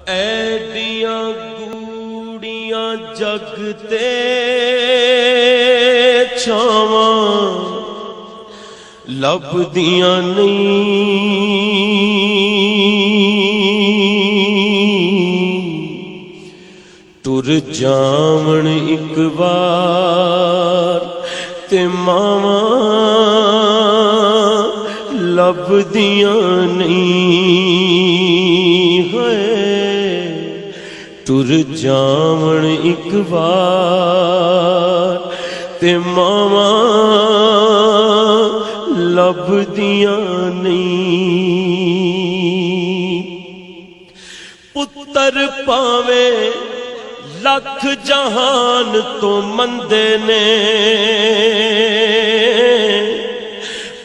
ਐਡੀਆਂ ਗੂੜੀਆਂ ਜਗ ਤੇ ਛਾਵਾਂ ਲੱਭਦੀਆਂ ਨਹੀਂ। ਟੁਰ ਜਾਵਣ ਇੱਕ ਵਾਰ ਤੇ ਮਾਵਾਂ ਲੱਭਦੀਆਂ ਨਹੀਂ। ਹੋਏ ਟੁਰ ਜਾਵਣ ਇੱਕ ਵਾਰ ਤੇ ਮਾਵਾਂ ਲੱਭਦੀਆਂ ਨਹੀਂ। ਪੁੱਤਰ ਭਾਵੇਂ ਲੱਖ ਜਹਾਨ ਤੋਂ ਮੰਦੇ ਨੇ,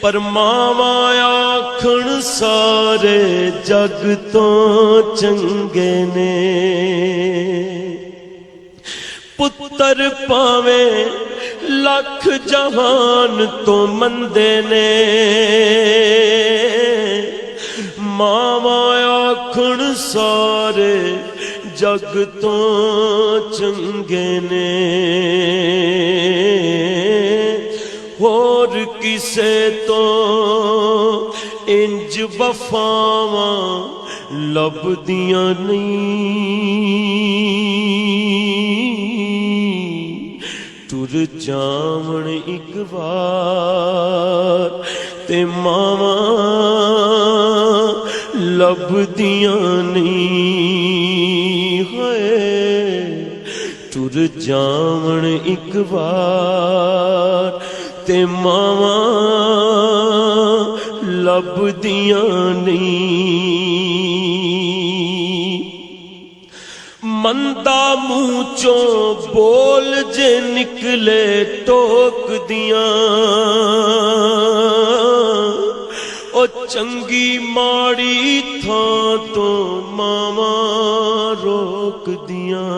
ਪਰ ਮਾਵਾਂ ਆਖਣ ਸਾਰੇ ਜਗ ਤੋਂ ਚੰਗੇ ਨੇ। ਪੁੱਤਰ ਭਾਵੇਂ ਲੱਖ ਜਹਾਨ ਤੋਂ ਮੰਦੇ ਨੇ, ਮਾਵਾਂ ਆਖਣ ਸਾਰੇ ਜਗ ਤੋਂ ਚੰਗੇ ਨੇ। ਹੋਰ ਕਿਸੇ ਤੋਂ ਇੰਜ ਵਫਾਵਾਂ ਲੱਭਦੀਆਂ ਨਹੀਂ। ਟੁਰ ਜਾਵਣ ਇੱਕ ਵਾਰ ਤੇ ਮਾਵਾਂ ਲੱਭਦੀਆਂ ਨਹੀਂ। ਹੋਏ ਟੁਰ ਜਾਵਣ ਇੱਕ ਵਾਰ ਤੇ ਮਾਵਾਂ ਲੱਭਦੀਆਂ ਨਹੀਂ। ਮੰਦਾ ਮੂੰਹ ਚੋਂ ਬੋਲ ਜੇ ਨਿਕਲੇ ਟੋਕਦੀਆਂ, ਉਹ ਚੰਗੀ ਮਾੜੀ ਥਾਂ ਤੋਂ ਮਾਵਾਂ ਰੋਕਦੀਆਂ।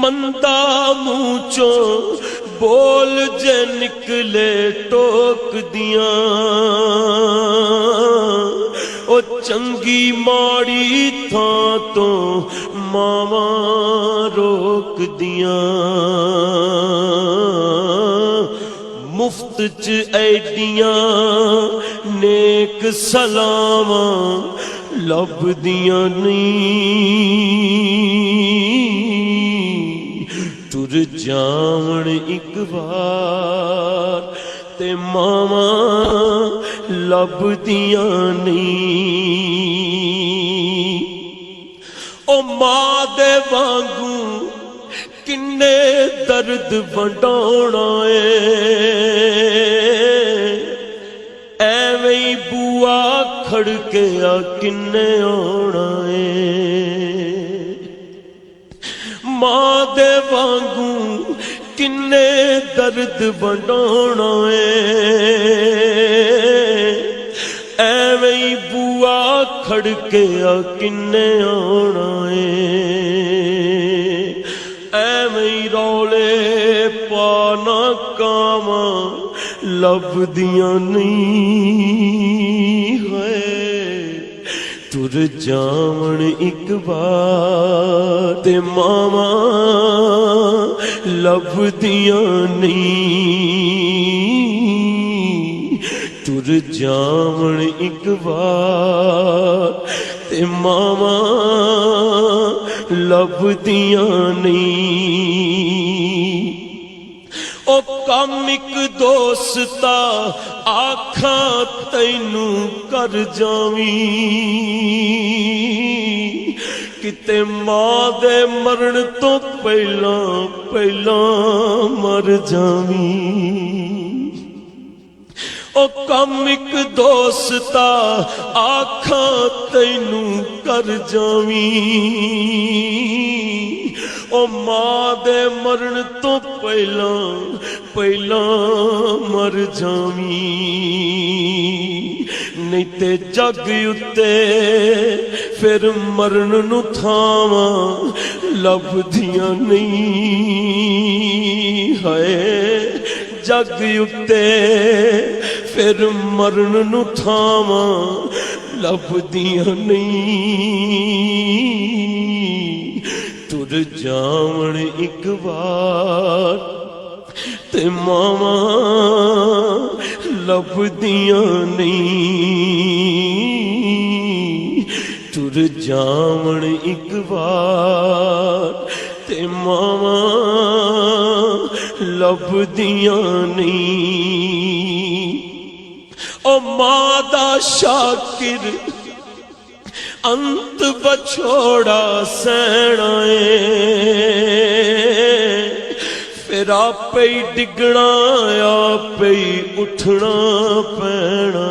ਮੰਦਾ ਮੂੰਹ ਚੋਂ ਬੋਲ ਜੇ ਨਿਕਲੇ ਟੋਕਦੀਆਂ, ਉਹ ਚੰਗੀ ਮਾੜੀ ਥਾਂ ਤੋਂ ਮਾਵਾਂ ਰੋਕਦੀਆਂ। ਮੁਫਤ ਚ ਐਡੀਆਂ ਨੇਕ ਸਲਾਵਾਂ ਲੱਭਦੀਆਂ ਨਹੀਂ। ਟੁਰ ਜਾਵਣ ਇੱਕ ਵਾਰ ਤੇ ਮਾਵਾਂ ਲੱਭਦੀਆਂ ਨਹੀਂ। ਉਹ ਮਾਂ ਦੇ ਵਾਂਗੂ ਕਿੰਨੇ ਦਰਦ ਵੰਡਾਉਣਾ ਏ, ਐਵੇਂ ਹੀ ਬੂਆ ਖੜਕਿਆ ਕਿੰਨੇ ਆਉਣਾ ਏ। ਮਾਂ ਦੇ ਵਾਂਗੂ ਕਿੰਨੇ ਦਰਦ ਵੰਡਾਉਣਾ ਏ, ਐਵੇਂ ਹੀ ਬੂਆ ਖੜਕਿਆ ਕਿੰਨੇ ਆਉਣਾ ਏ। ਐਵੇਂ ਹੀ ਰੌਲੇ ਪਾਣਾ ਕਾਵਾਂ ਲੱਭਦੀਆਂ ਨਹੀਂ। ਹੋਏ ਟੁਰ ਜਾਵਣ ਇੱਕ ਵਾਰ ਤੇ ਮਾਵਾਂ ਲੱਭਦੀਆਂ ਨਹੀਂ। ਟੁਰ ਜਾਵਣ ਇੱਕ ਵਾਰ ਤੇ ਮਾਵਾਂ ਲੱਭਦੀਆਂ ਨਹੀਂ। ਉਹ ਕੰਮ ਇੱਕ ਦੋਸਤਾ ਆਖਾਂ ਤੈਨੂੰ ਕਰ ਜਾਵੀਂ, ਕਿਤੇ ਮਾਂ ਦੇ ਮਰਨ ਤੋਂ ਪਹਿਲਾਂ ਮਰ ਜਾਵੀਂ। ਉਹ ਕੰਮ ਇੱਕ ਦੋਸਤਾ ਆਖਾਂ ਤੈਨੂੰ ਕਰ ਜਾਵੀਂ, ਉਹ ਮਾਂ ਦੇ ਮਰਨ ਤੋਂ ਪਹਿਲਾਂ ਮਰ ਜਾਵੀਂ। ਨਹੀਂ ਤੇ ਜੱਗ ਉੱਤੇ ਫਿਰ ਮਰਨ ਨੂੰ ਥਾਵਾਂ ਲੱਭਦੀਆਂ ਨਹੀਂ। ਹਾਏ ਜੱਗ ਉੱਤੇ फिर मरण नु थावां लभदियां नहीं तुर जावण एक बार ते मावा लभदियां नहीं तुर जावण एक बार ते मावा लभदियां नहीं। ओ मां दा शाकिर अंत बछोड़ा सहना फिर आपे ही डिगना आपे ही उठना पैना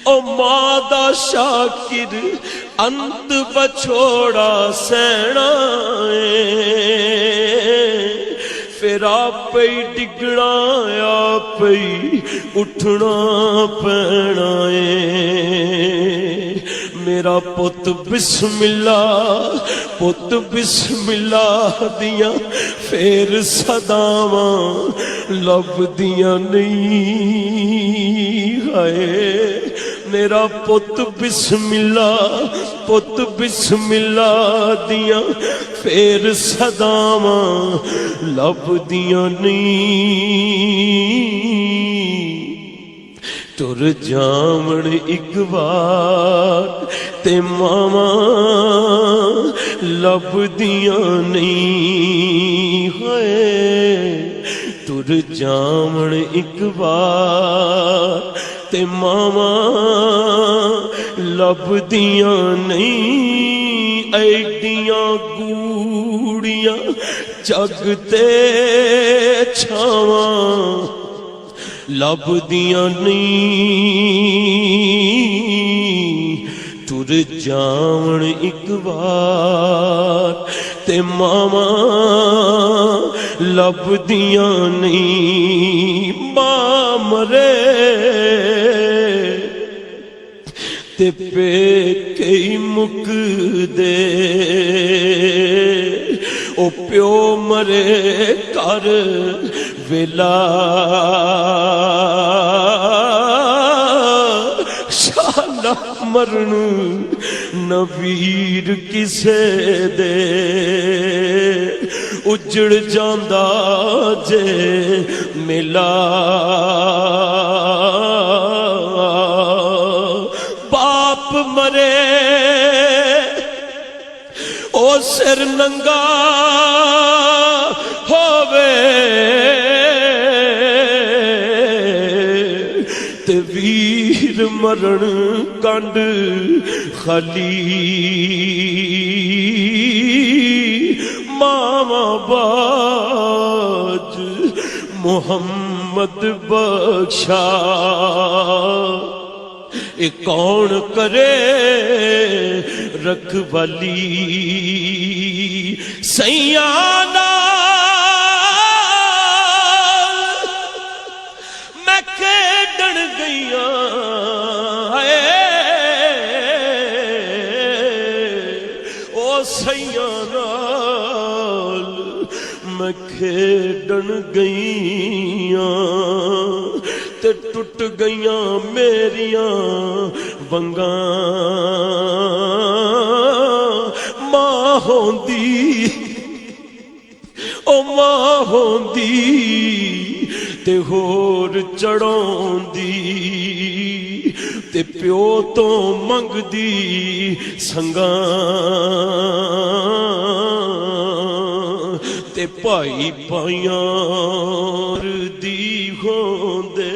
ओ मां दा शाकिर अंत बछोड़ा सहना फिर आपे ही डिगना आपे ही उठना पैना मेरा पुत बिस्मिल्ला दिया फिर सदावां लभदियां नहीं हाय मेरा पुत बिस्मिल्ला दिया फिर सदावां लभदियां नहीं तुर जावण एक बार ते मावा लभदियां नहीं होए तुर जावण एक बार ते मावा लभदियां नहीं। ऐडियां गूड़ियां जगते छावां लभदियां नहीं तुर जावण एक बार ते मावा लभदियां नहीं। मां मरे ते पेके मुकदे ओ प्यो मरे कर वेला शाला मरण नवीर किसे दे उजड़ जांदा जे मेला बाप मरे ओ सिर नंगा होवे ते वीर मरण कंड खाली मावा बाज मोहम्मद बख्शा ए कौन करे रखवाली सैयाना मैं खेडन गईया ओ सैयाना मैं खेडन गईया ते टुट गईयां मेरियां वंगां मां होंदी ओ मां होंदी ते होर चढ़ाउंदी ते प्यो तो मंगदी संगां ते भाई भाइयां दी होंदे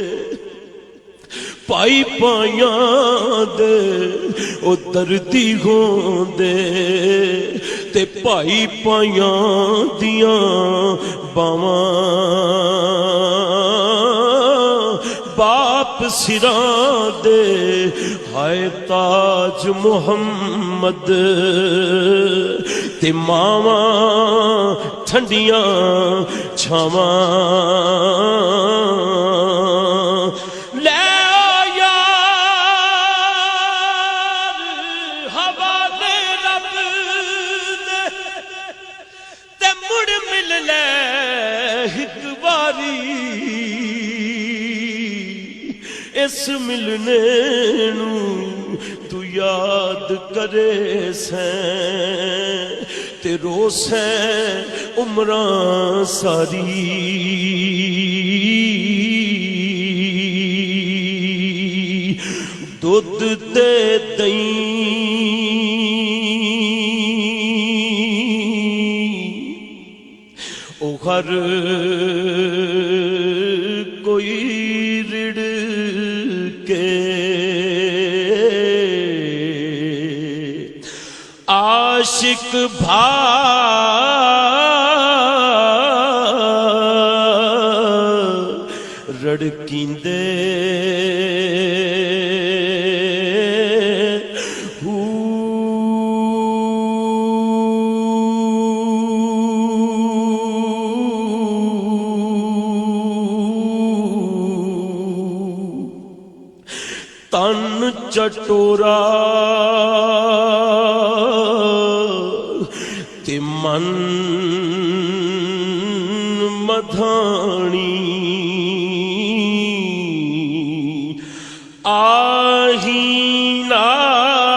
भाई भाइयां दे ओ दर्दी होंदे ते भाई भाइयां दियां बावां बाप सिरां दे हाय ताज मुहम्मद ते मावां ठंडियां छावां जिस मिलने नू तू याद करे सैं ते रोसैं उमरां सारी। दुध ते दही ओ हर कोई रिड़ के आशिक भा रड़कींदे तन चटोरा ते मन मधानी आही नाल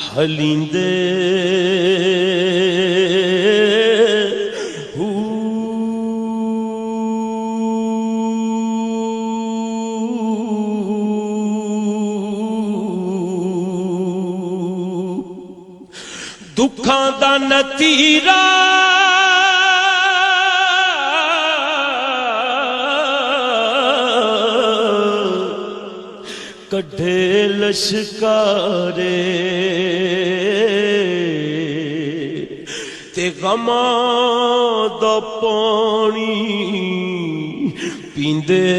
हलिंदे दुखां दा नतीरा कढ़े लश्कारे ते गमां दा पानी पींदे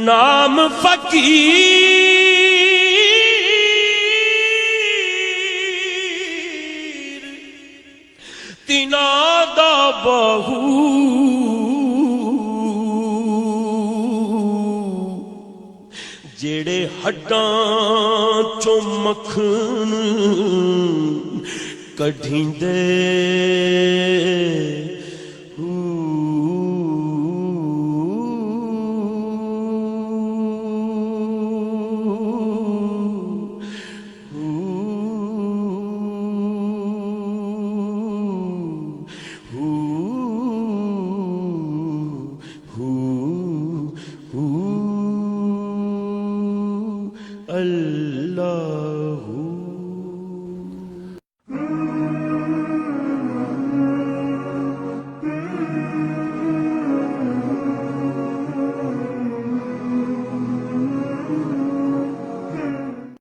नाम फकीर तिना दा बहू जेड़े हड्डां चों मक्खन कढींदे